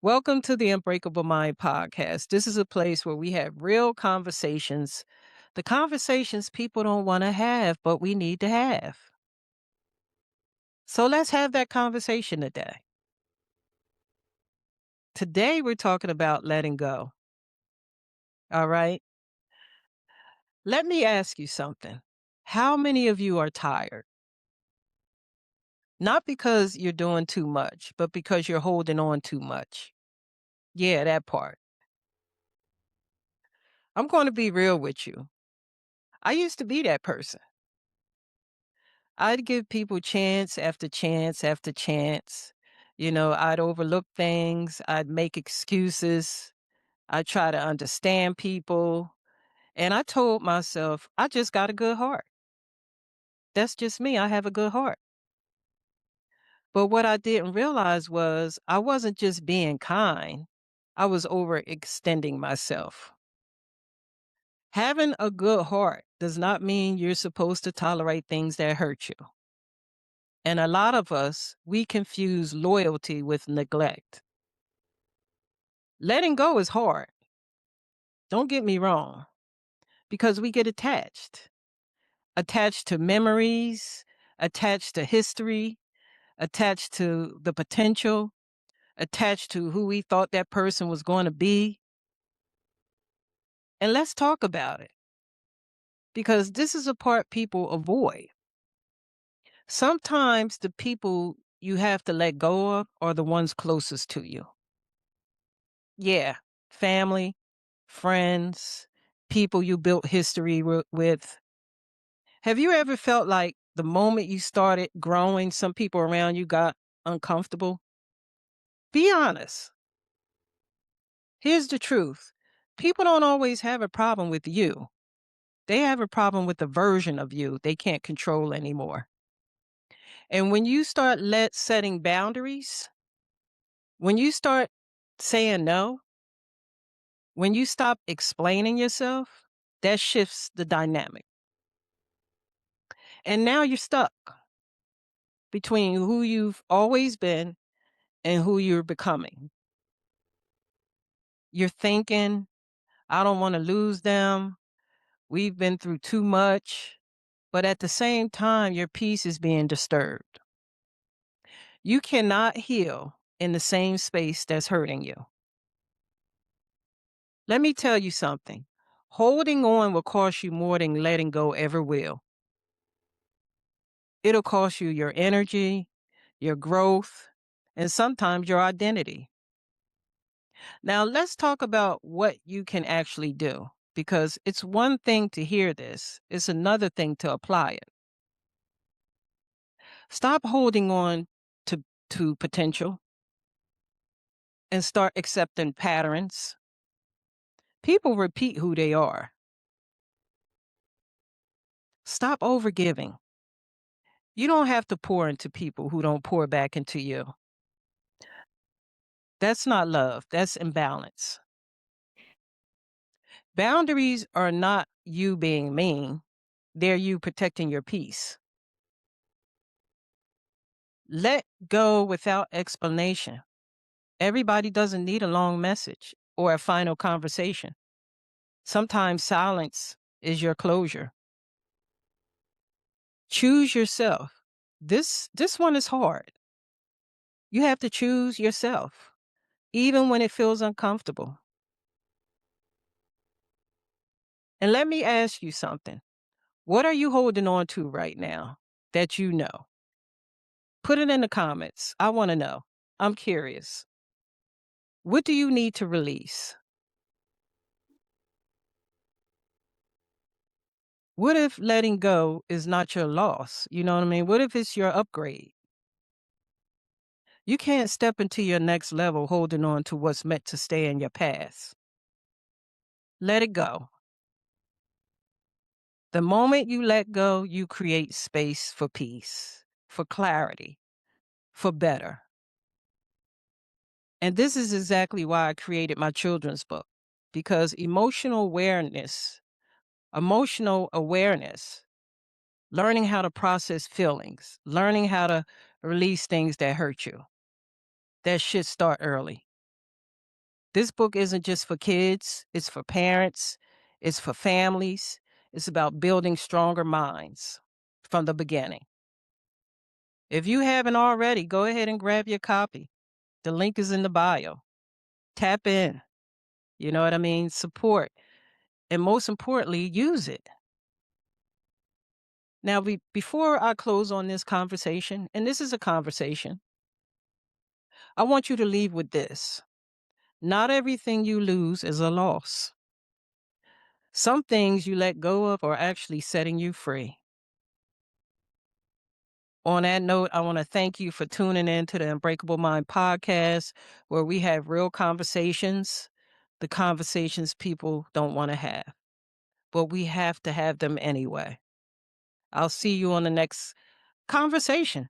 Welcome to the Unbreakable Mind Podcast. This is a place where we have real conversations, the conversations people don't want to have, but we need to have. So let's have that conversation today. Today, we're talking about letting go. All right. Let me ask you something. How many of you are tired? Not because you're doing too much, but because you're holding on too much. Yeah, that part. I'm going to be real with you. I used to be that person. I'd give people chance after chance after chance. I'd overlook things, I'd make excuses, I'd try to understand people. And I told myself, I just got a good heart. That's just me. I have a good heart. But what I didn't realize was I wasn't just being kind, I was overextending myself. Having a good heart does not mean you're supposed to tolerate things that hurt you. And a lot of us, we confuse loyalty with neglect. Letting go is hard. Don't get me wrong, because we get attached to memories, attached to history, attached to the potential, attached to who we thought that person was going to be. And let's talk about it because this is a part people avoid. Sometimes the people you have to let go of are the ones closest to you. Yeah, family, friends, people you built history with. Have you ever felt like the moment you started growing, some people around you got uncomfortable? Be honest. Here's the truth. People don't always have a problem with you. They have a problem with the version of you they can't control anymore. And when you start setting boundaries, when you start saying no, when you stop explaining yourself, that shifts the dynamic. And now you're stuck between who you've always been and who you're becoming. You're thinking, I don't want to lose them. We've been through too much. But at the same time, your peace is being disturbed. You cannot heal in the same space that's hurting you. Let me tell you something. Holding on will cost you more than letting go ever will. It'll cost you your energy, your growth, and sometimes your identity. Now, let's talk about what you can actually do because it's one thing to hear this, it's another thing to apply it. Stop holding on to potential and start accepting patterns. People repeat who they are. Stop overgiving. You don't have to pour into people who don't pour back into you. That's not love, that's imbalance. Boundaries are not you being mean, they're you protecting your peace. Let go without explanation. Everybody doesn't need a long message or a final conversation. Sometimes silence is your closure. Choose yourself. This one is hard. You have to choose yourself, even when it feels uncomfortable. And let me ask you something. What are you holding on to right now that you know? Put it in the comments. I want to know. I'm curious. What do you need to release? What if letting go is not your loss? You know what I mean? What if it's your upgrade? You can't step into your next level holding on to what's meant to stay in your past. Let it go. The moment you let go, you create space for peace, for clarity, for better. And this is exactly why I created my children's book, because emotional awareness, learning how to process feelings, learning how to release things that hurt you, that should start early. This book isn't just for kids, it's for parents, it's for families. It's about building stronger minds from the beginning. If you haven't already, go ahead and grab your copy. The link is in the bio. Tap in. You know what I mean? Support. And most importantly, use it. Now, before I close on this conversation, and this is a conversation, I want you to leave with this. Not everything you lose is a loss. Some things you let go of are actually setting you free. On that note, I want to thank you for tuning in to the Unbreakable Mind Podcast, where we have real conversations, the conversations people don't want to have, but we have to have them anyway. I'll see you on the next conversation.